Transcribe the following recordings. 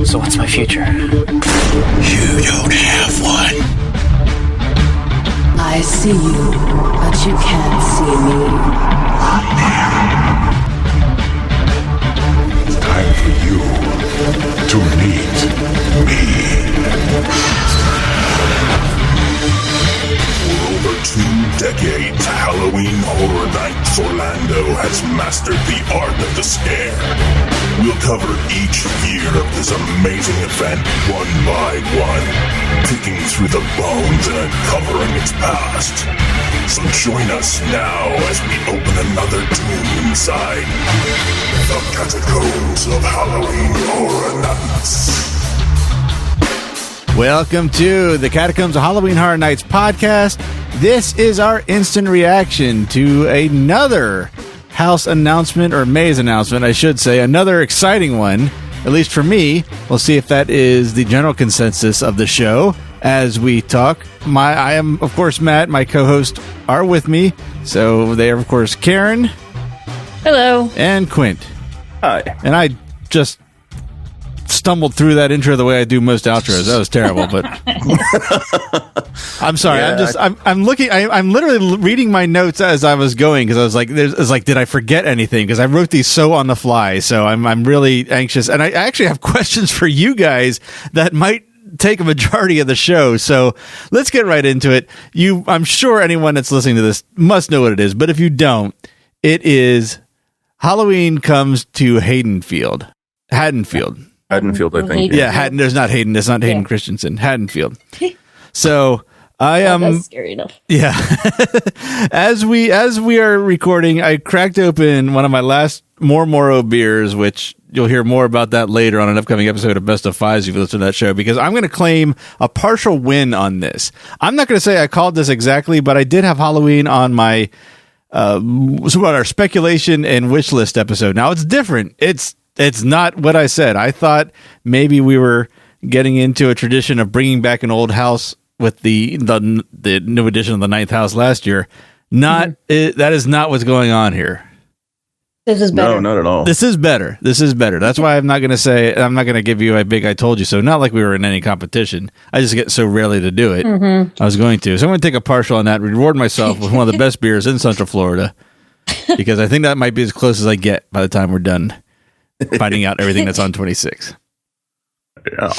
So what's my future? You don't have one. I see you, but you can't see me. It's time for you to meet me. For over 2 decades, Halloween Horror Nights Orlando has mastered the art of the scare. We'll cover each year of this amazing event one by one, picking through the bones and uncovering its past. So join us now as we open another tomb inside the Catacombs of Halloween Horror Nights. Welcome to the Catacombs of Halloween Horror Nights podcast. This is our instant reaction to another house announcement, or maze announcement, I should say. Another exciting one, at least for me. We'll see if that is the general consensus of the show as we talk. I am, of course, Matt. My co-hosts are with me. So they are, of course, Karen. Hello. And Quint. Hi. And I just stumbled through that intro the way I do most outros. That was terrible, but I'm sorry. Yeah, I'm looking. I'm literally reading my notes as I was going because I was like, did I forget anything? Because I wrote these so on the fly. So I'm really anxious, and I actually have questions for you guys that might take a majority of the show. So let's get right into it. I'm sure anyone that's listening to this must know what it is, but if you don't, it is Halloween Comes to Haddonfield. Haddonfield, I think. Yeah, there's not Hayden. It's not Hayden Christensen. Haddonfield. So I am. That's scary enough. Yeah. as we are recording, I cracked open one of my last Moro beers, which you'll hear more about that later on an upcoming episode of Best of Fives if you listen to that show, because I'm going to claim a partial win on this. I'm not going to say I called this exactly, but I did have Halloween on my our speculation and wish list episode. Now it's different. It's not what I said. I thought maybe we were getting into a tradition of bringing back an old house with the new edition of the Ninth House last year. That is not what's going on here. This is better. No, not at all. This is better. That's why I'm not going to give you a big I told you so. Not like we were in any competition. I just get so rarely to do it. Mm-hmm. I was going to. So I'm going to take a partial on that, reward myself with one of the best beers in Central Florida, because I think that might be as close as I get by the time we're done finding out everything that's on 26. Yeah.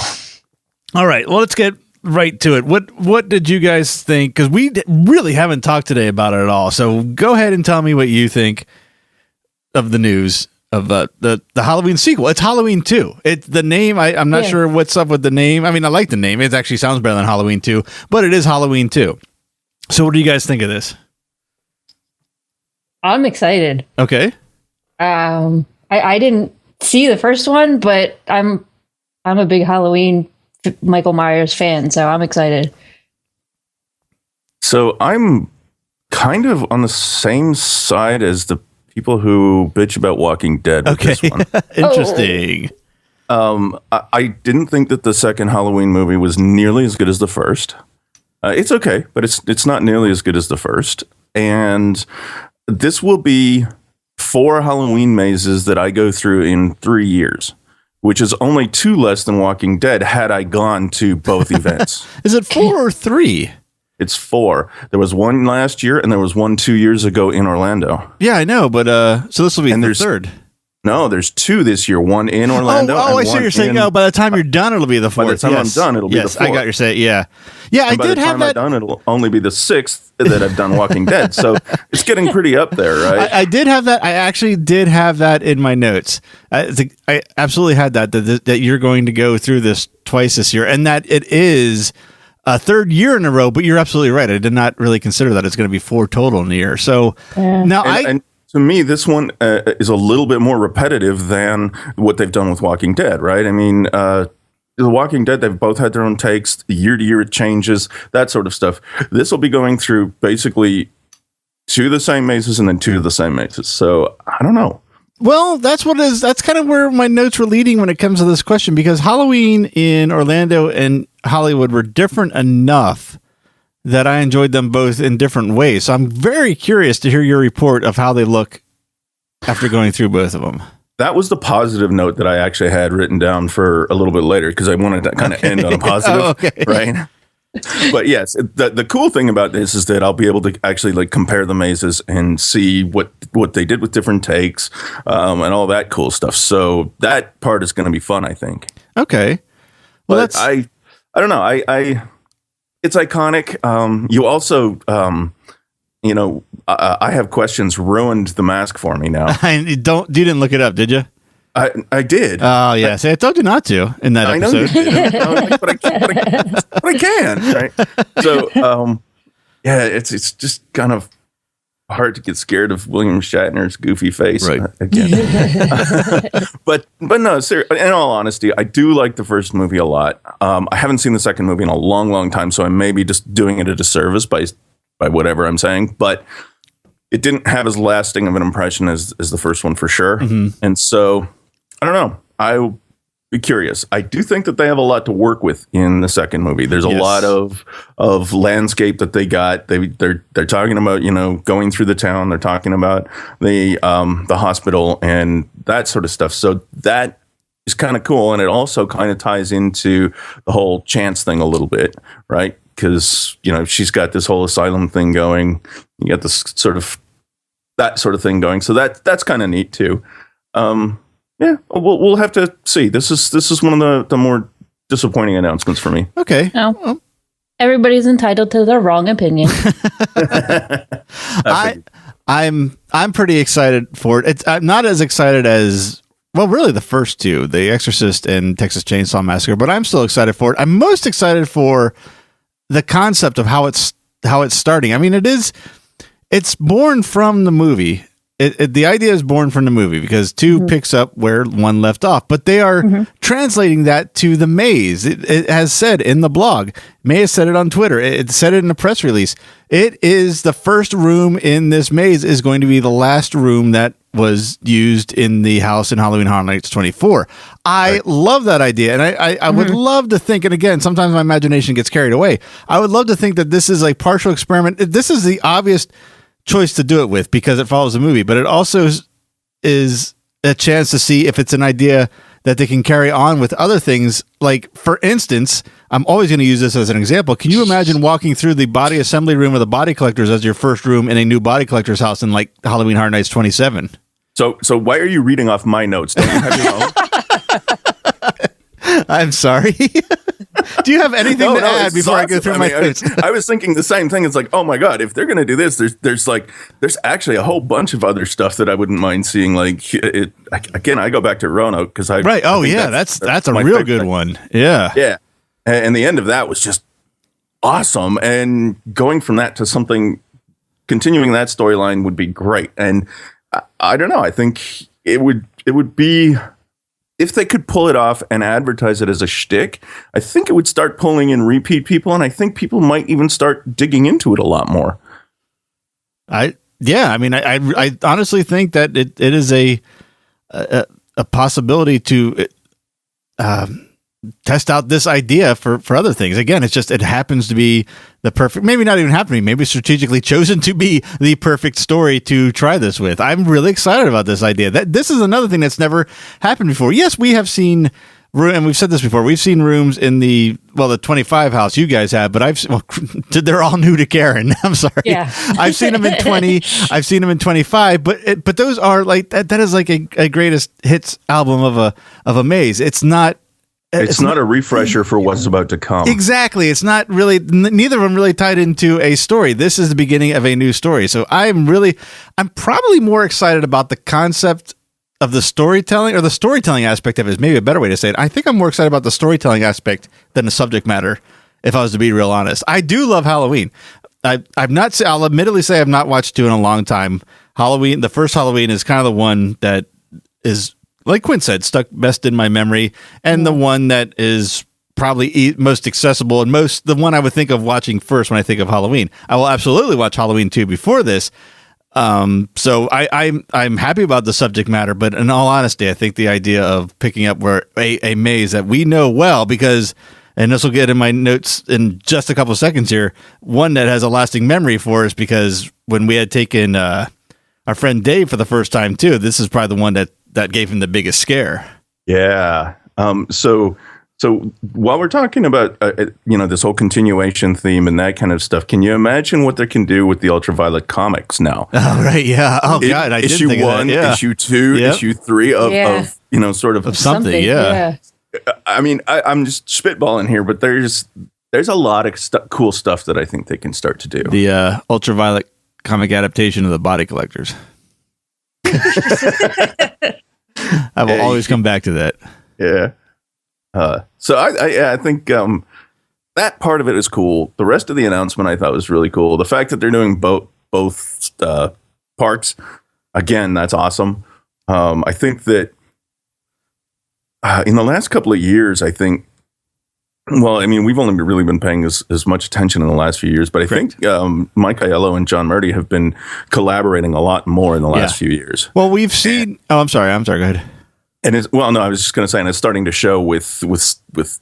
All right. Well, let's get right to it. What did you guys think? Because we really haven't talked today about it at all. So go ahead and tell me what you think of the news of the Halloween sequel. It's Halloween 2. It's the name. I'm not sure what's up with the name. I mean, I like the name. It actually sounds better than Halloween 2, but it is Halloween 2. So what do you guys think of this? I'm excited. Okay. I didn't see the first one, but I'm a big Halloween Michael Myers fan, so I'm excited. So I'm kind of on the same side as the people who bitch about Walking Dead with this one. Interesting. I didn't think that the second Halloween movie was nearly as good as the first. It's okay, but it's not nearly as good as the first. And this will be 4 Halloween mazes that I go through in 3 years, which is only 2 less than Walking Dead had I gone to both events. Is it 4 or 3? It's 4. There was one last year, and there was one 2 years ago in Orlando. Yeah, I know, but so this will be the third. No, there's 2 this year. One in Orlando. I see what you're saying. No, by the time you're done, it'll be the 4th. By the time I'm done, it'll be the 4th. I got your say. Yeah, yeah. And I did have that. By the time I'm done, it'll only be the 6th that I've done Walking Dead. So it's getting pretty up there, right? I did have that. I actually did have that in my notes. I absolutely had that you're going to go through this twice this year, and that it is a 3rd year in a row. But you're absolutely right. I did not really consider that it's going to be 4 total in the year. So now to me, this one is a little bit more repetitive than what they've done with Walking Dead, right? I mean, The Walking Dead, they've both had their own takes. Year to year, it changes, that sort of stuff. This will be going through basically 2 of the same mazes and then 2 of the same mazes. So I don't know. Well, that's kind of where my notes were leading when it comes to this question, because Halloween in Orlando and Hollywood were different enough that I enjoyed them both in different ways. So I'm very curious to hear your report of how they look after going through both of them. that was the positive note that I actually had written down for a little bit later because I wanted to kind of end on a positive, right? But yes, the cool thing about this is that I'll be able to actually like compare the mazes and see what they did with different takes and all that cool stuff. So that part is going to be fun, I think. Okay. Well, but I don't know. I it's iconic. You also, I have questions ruined the mask for me now. You didn't look it up, did you? I did. Oh, yeah. See, I told you not to in that episode. I know you did. But I can. Right? So, it's just kind of hard to get scared of William Shatner's goofy face again. but no, seriously, in all honesty, I do like the first movie a lot. I haven't seen the second movie in a long, long time, so I may be just doing it a disservice by whatever I'm saying. But it didn't have as lasting of an impression as the first one for sure. Mm-hmm. And so I don't know. I'll be curious. I do think that they have a lot to work with in the second movie. There's a lot of landscape that they got. They're talking about, going through the town. They're talking about the hospital and that sort of stuff. So that is kind of cool. And it also kind of ties into the whole Chance thing a little bit, right? Because, she's got this whole asylum thing going. You got this that sort of thing going. So that's kind of neat too. Yeah, we'll have to see. This is one of the more disappointing announcements for me. Okay. No. Everybody's entitled to their wrong opinion. I'm pretty excited for it. I'm not as excited as really the first two, The Exorcist and Texas Chainsaw Massacre, but I'm still excited for it. I'm most excited for the concept of how it's starting. I mean, it's born from the movie. The idea is born from the movie because 2 picks up where 1 left off, but they are translating that to the maze. It has said in the blog, May has said it on Twitter. It said it in a press release. It is the first room in this maze is going to be the last room that was used in the house in Halloween Horror Nights 24. I love that idea. And I would love to think, and again, sometimes my imagination gets carried away. I would love to think that this is a partial experiment. This is the obvious choice to do it with because it follows the movie, but it also is a chance to see if it's an idea that they can carry on with other things. Like, for instance, I'm always going to use this as an example. Can you imagine walking through the body assembly room of the body collectors as your first room in a new body collector's house in like Halloween Horror Nights 27? So why are you reading off my notes? Don't you have your own? I'm sorry. Do you have anything to add before I go through my notes? I was thinking the same thing. It's like, oh my God, if they're going to do this, there's actually a whole bunch of other stuff that I wouldn't mind seeing. Like again, I go back to Roanoke because I right. Oh yeah, that's a real good one. Yeah, yeah. And the end of that was just awesome. And going from that to something, continuing that storyline would be great. And I don't know. I think it would be. If they could pull it off and advertise it as a shtick, I think it would start pulling in repeat people, and I think people might even start digging into it a lot more. I honestly think that it is a possibility to test out this idea for other things. Again, it happens to be the perfect, maybe not even happening, maybe strategically chosen to be the perfect story to try this with. I'm really excited about this idea. This is another thing that's never happened before. Yes, we have seen, and we've said this before, we've seen rooms in the 25 house you guys have, but they're all new to Karen. I'm sorry. Yeah. I've seen them in 20, I've seen them in 25, but those are like, that is like a greatest hits album of a maze. It's not a refresher for what's about to come. Exactly. It's not really, neither of them really tied into a story. This is the beginning of a new story. So I'm probably more excited about the concept of the storytelling, or the storytelling aspect of it is maybe a better way to say it. I think I'm more excited about the storytelling aspect than the subject matter, if I was to be real honest. I do love Halloween. I'll admittedly say I've not watched 2 in a long time. Halloween, the first Halloween is kind of the one that is, like Quint said, stuck best in my memory, and the one that is probably most accessible and the one I would think of watching first when I think of Halloween. I will absolutely watch Halloween 2 before this. So I'm happy about the subject matter, but in all honesty, I think the idea of picking up where a maze that we know well, because, and this will get in my notes in just a couple of seconds here, one that has a lasting memory for us, because when we had taken our friend Dave for the first time too, this is probably the one that that gave him the biggest scare. Yeah. So while we're talking about this whole continuation theme and that kind of stuff, can you imagine what they can do with the Ultraviolet comics now? Oh right, yeah. Oh god, I issue didn't think 1, of that. Yeah. issue 2, Yep. issue 3 of sort of something. Yeah. I mean, I'm just spitballing here, but there's a lot of cool stuff that I think they can start to do. The Ultraviolet comic adaptation of the Body Collectors. I will always come back to that. Yeah. So I think that part of it is cool. The rest of the announcement I thought was really cool. The fact that they're doing both parts, again, that's awesome. I think that in the last couple of years, I think, well, I mean, we've only really been paying as much attention in the last few years, but I think Mike Aiello and John Murdy have been collaborating a lot more in the last few years. Well, we've seen. I'm sorry. Go ahead. And I was just going to say, and it's starting to show with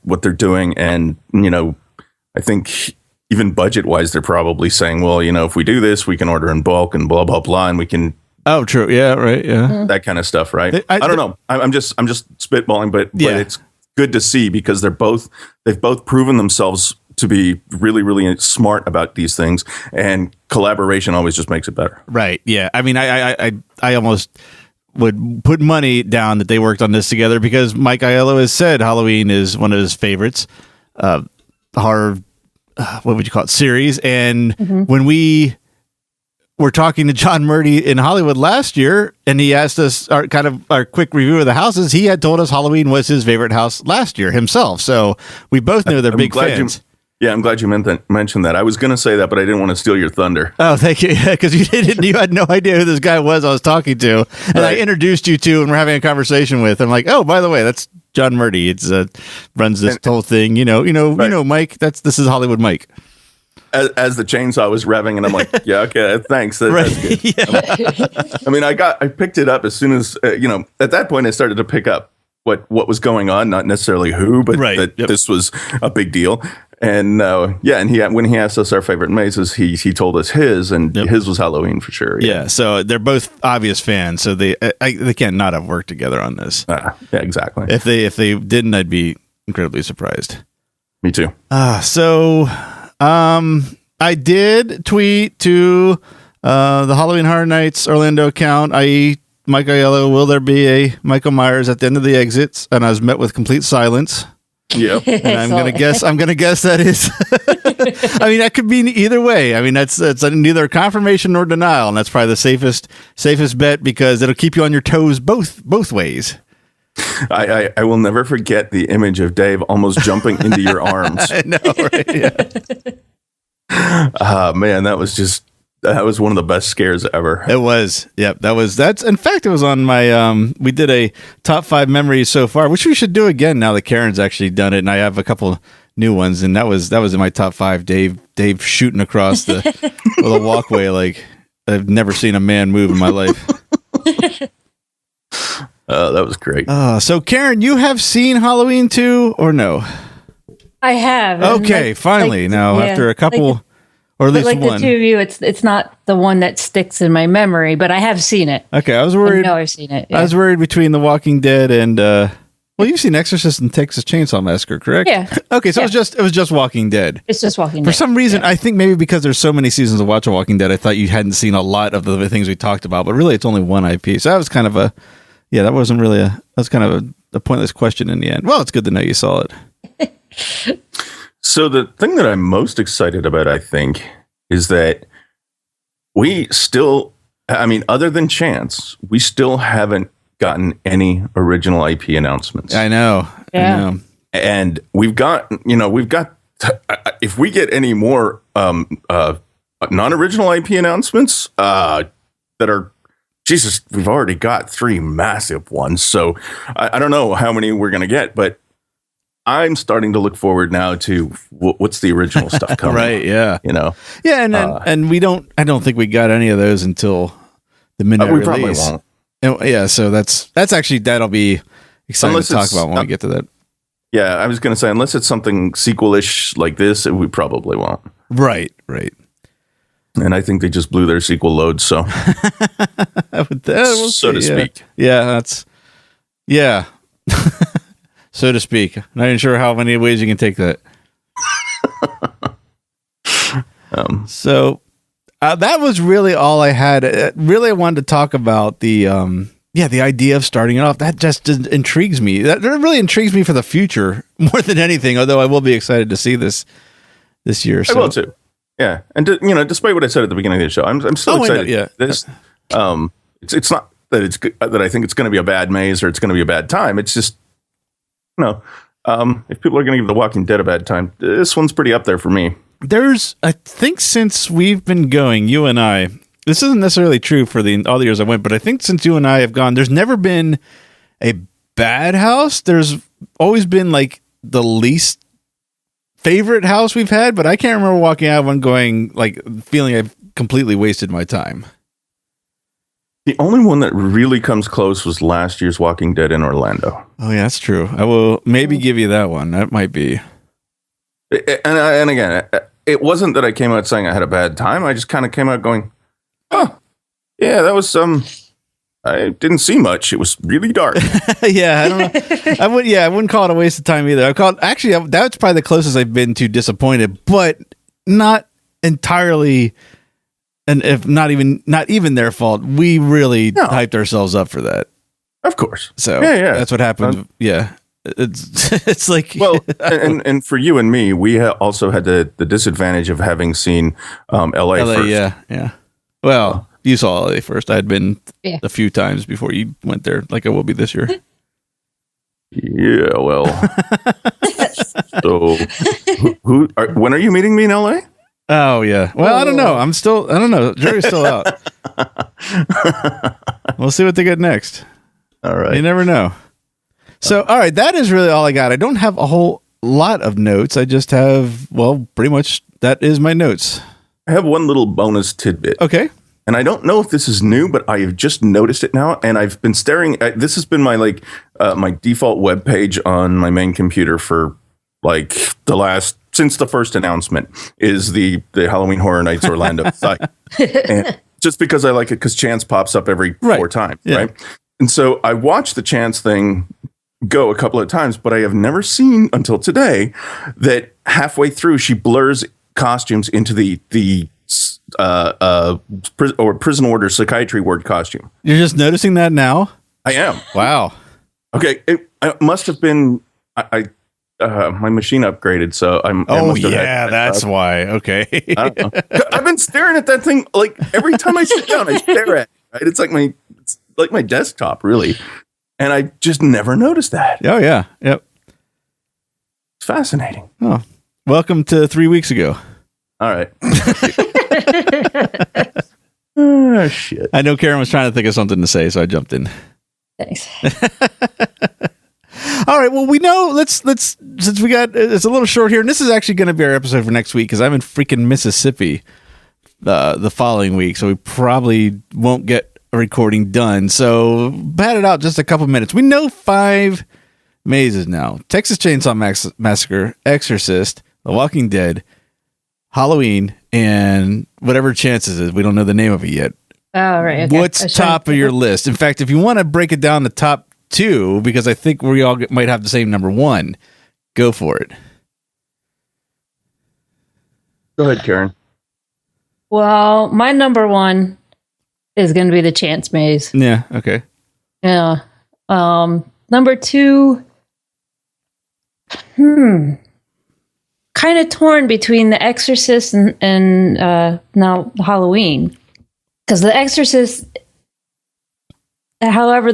what they're doing. And, I think even budget wise, they're probably saying, well, if we do this, we can order in bulk and blah, blah, blah. And we can. Oh, true. Yeah. Right. Yeah. That kind of stuff. Right. I don't know. I'm just spitballing, but it's good to see because they've both proven themselves to be really, really smart about these things, and collaboration always just makes it better. Right. Yeah. I mean, I almost would put money down that they worked on this together because Mike Aiello has said Halloween is one of his favorites, horror, what would you call it, series. And when we were talking to John Murdy in Hollywood last year, and he asked us our quick review of the houses, he had told us Halloween was his favorite house last year himself. So we both know they're big fans. I'm glad you mentioned that. I was going to say that, but I didn't want to steal your thunder. Oh, thank you. Yeah, because you had no idea who this guy was I was talking to, and I introduced you to, and we're having a conversation with. I'm like, oh, by the way, that's John Murdy. It's runs this whole thing. Mike. This is Hollywood Mike. As the chainsaw was revving, and I'm like, yeah, okay, thanks. That's good. Yeah. I mean, I picked it up as soon as at that point I started to pick up what was going on, not necessarily who, but that this was a big deal. And and when he asked us our favorite mazes, he told us his, and his was Halloween for sure. Yeah, so they're both obvious fans, so they can't not have worked together on this. Yeah, exactly. If they didn't, I'd be incredibly surprised. Me too. I did tweet to the Halloween Horror Nights Orlando account, i.e. Mike Aiello, will there be a Michael Myers at the end of the exits? And I was met with complete silence. Yeah, and I'm gonna guess that is. I mean, that could be either way. I mean, it's neither confirmation nor denial, and that's probably the safest bet because it'll keep you on your toes both ways. I will never forget the image of Dave almost jumping into your arms. I know, right? Yeah. Man, that was one of the best scares ever. It was. Yep. That's in fact, it was on my, we did a top 5 memories so far, which we should do again now that Karen's actually done it. And I have a couple new ones, and that was in my top 5. Dave shooting across the walkway. Like I've never seen a man move in my life. That was great. So Karen, you have seen Halloween 2 or no? I have. Okay. Finally. After a couple, or at least like one. The two of you, it's not the one that sticks in my memory, but I have seen it. Okay, I was worried. I've seen it. Yeah. I was worried between The Walking Dead and well, you've seen Exorcist and Texas Chainsaw Massacre, correct? Yeah. Okay, so it was just Walking Dead. It's just Walking Dead. For some reason, I think maybe because there's so many seasons of Watch Walking Dead, I thought you hadn't seen a lot of the things we talked about, but really it's only one IP. So that was kind of a pointless question in the end. Well, it's good to know you saw it. So the thing that I'm most excited about, I think, is that we still, I mean, other than Chance, we still haven't gotten any original IP announcements. I know. Yeah. I know. And we've got, if we get any more non-original IP announcements that are, Jesus, we've already got 3 massive ones. So I don't know how many we're going to get, but I'm starting to look forward now to what's the original stuff coming. Right. Yeah. Yeah. And I don't think we got any of those until the midnight we release. Probably won't. And, yeah. So that'll be exciting to talk about when we get to that. Yeah. I was going to say, unless it's something sequel-ish like this, we probably won't. Right. And I think they just blew their sequel load. So, we'll so to speak. Yeah. Yeah. So to speak. Not even sure how many ways you can take that. So that was really all I had. Really, I wanted to talk about the idea of starting it off. That just intrigues me. That really intrigues me for the future more than anything, although I will be excited to see this year. So. I will too. Yeah. And, despite what I said at the beginning of the show, I'm still excited. Yeah. This, it's not that that I think it's going to be a bad maze or it's going to be a bad time. It's just, if people are going to give The Walking Dead a bad time, this one's pretty up there for me. I think since we've been going, you and I, this isn't necessarily true for all the years I went, but I think since you and I have gone, there's never been a bad house. There's always been like the least favorite house we've had, but I can't remember walking out of one going like feeling I've completely wasted my time. The only one that really comes close was last year's Walking Dead in Orlando. Oh yeah, that's true. I will maybe give you that one. That might be. And again, it wasn't that I came out saying I had a bad time. I just kind of came out going, oh, yeah, that was I didn't see much. It was really dark. Yeah, I don't know. I wouldn't call it a waste of time either. That's probably the closest I've been to disappointed, but not entirely. And if not even their fault, we really hyped ourselves up for that. Of course. So that's what happened. Yeah. It's like, well, and for you and me, we also had the disadvantage of having seen LA first. Yeah. Well, you saw LA first. I had been a few times before you went there, like I will be this year. Yeah, well. So, when are you meeting me in LA? Oh yeah. Well, I don't know. I don't know. Jury's still out. We'll see what they get next. All right. You never know. So, all right, that is really all I got. I don't have a whole lot of notes. I just have, pretty much that is my notes. I have one little bonus tidbit. Okay. And I don't know if this is new, but I have just noticed it now. And I've been staring at, this has been my my default web page on my main computer for since the first announcement is the Halloween Horror Nights Orlando site. And just because I like it, because Chance pops up every 4 times, right? And so I watched the Chance thing go a couple of times, but I have never seen until today that halfway through she blurs costumes into the prison order psychiatry ward costume. You're just noticing that now? I am. Wow. Okay, it must have been my machine upgraded, so I'm. That's why. Okay. I don't know. I've been staring at that thing like every time I sit down. I stare at it. Right? It's like my desktop, really. And I just never noticed that. Oh, yeah. Yep. It's fascinating. Oh, welcome to 3 weeks ago. All right. Oh, shit. I know Karen was trying to think of something to say, so I jumped in. Thanks. All right. Well, we know, since we got, it's a little short here, and this is actually going to be our episode for next week because I'm in freaking Mississippi the following week, so we probably won't get a recording done. So bat it out just a couple minutes. We know 5 mazes now: Texas Chainsaw Massacre, Exorcist, The Walking Dead, Halloween, and whatever Chances is. We don't know the name of it yet. Oh, right. Okay. What's top of your list? In fact, if you want to break it down, the top 2, because I think we all might have the same number 1, go for it. Go ahead, Karen. Well, my number 1 is going to be the Chance Maze. Yeah. Okay. Yeah. Number 2. Kind of torn between The Exorcist and now Halloween, because The Exorcist. However,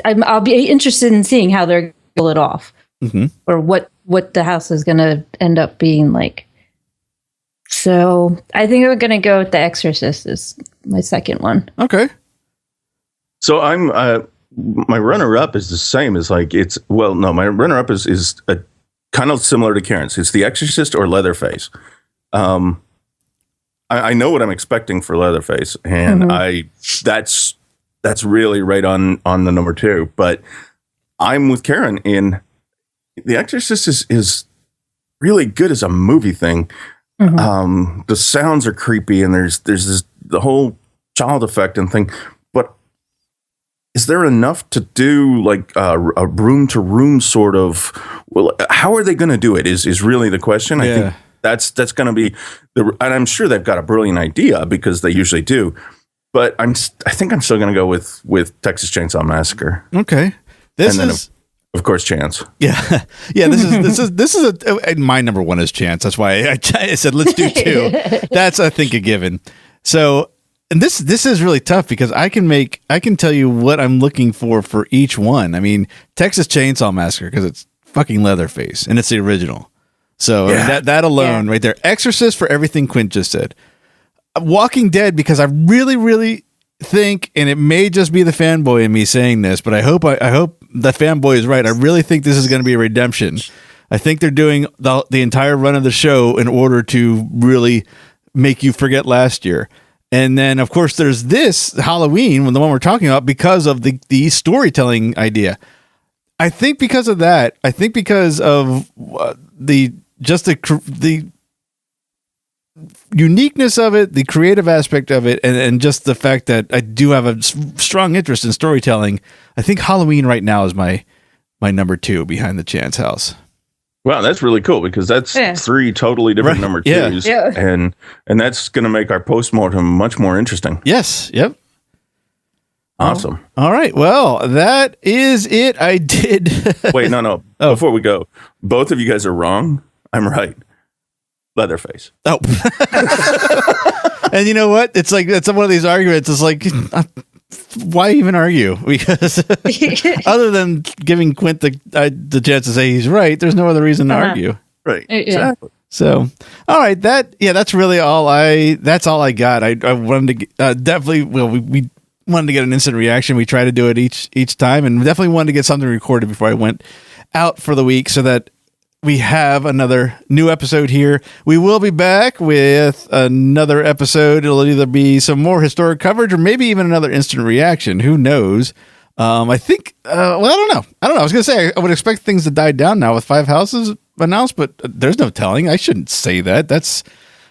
I'll be interested in seeing how they're pull it off, or what the house is going to end up being like. So I think I'm going to go with The Exorcist as my second one. Okay. So I'm my runner-up is the same as my runner-up is a kind of similar to Karen's. It's The Exorcist or Leatherface. I know what I'm expecting for Leatherface, and that's really right on the number 2. But I'm with Karen in The Exorcist is really good as a movie thing. The sounds are creepy, and there's the whole child effect and thing. But is there enough to do like a room to room sort of? Well, how are they going to do it? Is really the question. I think that's going to be and I'm sure they've got a brilliant idea because they usually do. But I think I'm still going to go with Texas Chainsaw Massacre. Okay, this is. Of course, Chance. Yeah. This is my number one is Chance. That's why I said let's do 2. That's I think a given. So, and this is really tough because I can tell you what I'm looking for each one. I mean, Texas Chainsaw Massacre because it's fucking Leatherface and it's the original. So I mean, that alone right there. Exorcist for everything Quint just said. Walking Dead because I really think, and it may just be the fanboy in me saying this, but I hope the fanboy is right. I really think this is going to be a redemption. I think they're doing the entire run of the show in order to really make you forget last year. And then, of course, there's this Halloween, the one we're talking about, because of the storytelling idea. I think because of that, I think because of the uniqueness of it, the creative aspect of it, and just the fact that I do have a strong interest in storytelling, I think Halloween right now is my number 2 behind the Chance House. Wow, that's really cool because that's 3 totally different number 2s. Yeah. And that's going to make our postmortem much more interesting. Yes. Yep. Awesome. All right. Well, that is it. I did. Wait, no. Oh. Before we go, both of you guys are wrong. I'm right. Leatherface. Oh. And you know what? It's like, it's one of these arguments. It's like, why even argue? Because other than giving Quint the chance to say he's right, there's no other reason to argue. Right. Exactly. So, all right. That's really all I got. I wanted to definitely, we wanted to get an instant reaction. We try to do it each time, and definitely wanted to get something recorded before I went out for the week so that we have another new episode here. We will be back with another episode. It'll either be some more historic coverage or maybe even another instant reaction. Who knows? I think, I don't know. I was going to say, I would expect things to die down now with 5 houses announced, but there's no telling. I shouldn't say that. That's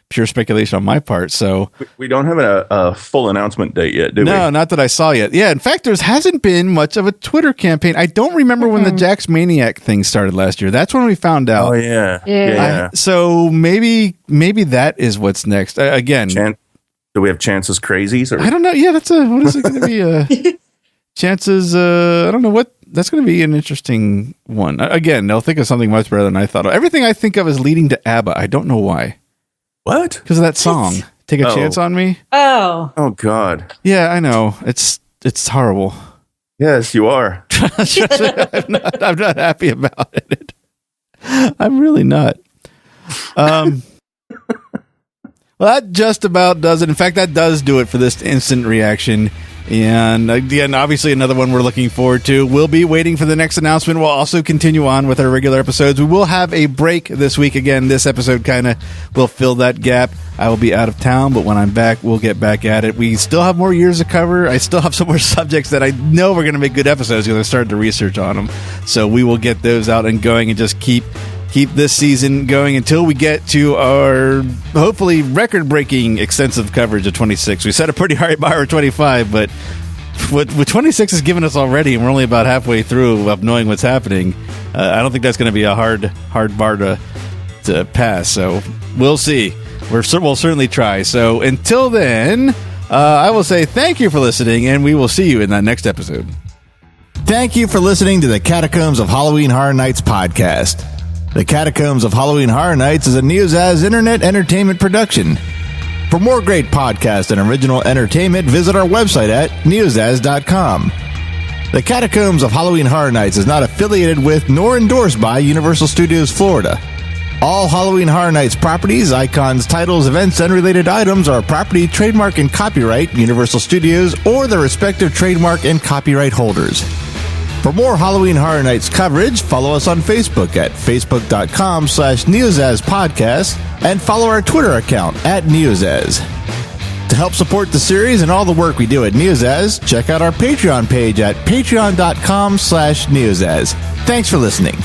pure speculation on my part. So we don't have a full announcement date yet, do we? No, not that I saw yet. Yeah, in fact, there hasn't been much of a Twitter campaign. I don't remember when the Jax Maniac thing started last year. That's when we found out. Oh yeah. So maybe that is what's next. Again, do we have Chance's Crazies? Or? I don't know. Yeah, what is it going to be? Chances. I don't know what. That's going to be an interesting one. Again, they'll think of something much better than I thought of. Everything I think of is leading to ABBA. I don't know why. What? Because of that song, Take a Chance on Me. Oh God. Yeah, I know. It's horrible. Yes, you are. I'm not happy about it. I'm really not. Well, that just about does it. In fact, that does do it for this instant reaction. And again, obviously another one we're looking forward to. We'll be waiting for the next announcement. We'll also continue on with our regular episodes. We will have a break this week. Again, this episode kind of will fill that gap. I will be out of town, but when I'm back, we'll get back at it. We still have more years to cover. I still have some more subjects that I know we're going to make good episodes because I started to research on them. So we will get those out and going and just keep this season going until we get to our hopefully record-breaking extensive coverage of 26. We set a pretty high bar of 25, but what 26 has given us already, and we're only about halfway through of knowing what's happening, I don't think that's going to be a hard bar to pass. So we'll see. We'll certainly try. So until then, I will say thank you for listening, and we will see you in that next episode. Thank you for listening to the Catacombs of Halloween Horror Nights podcast. The Catacombs of Halloween Horror Nights is a neozaz internet entertainment production. For more great podcasts and original entertainment, visit our website at neozaz.com. The Catacombs of Halloween Horror Nights is not affiliated with nor endorsed by Universal Studios Florida. All Halloween Horror Nights properties, icons, titles, events, and related items are property, trademark, and copyright Universal Studios or their respective trademark and copyright holders. For more Halloween Horror Nights coverage, follow us on Facebook at facebook.com/neozaz podcast and follow our Twitter account at neozaz. To help support the series and all the work we do at Neozaz, check out our Patreon page at patreon.com/neozaz. Thanks for listening.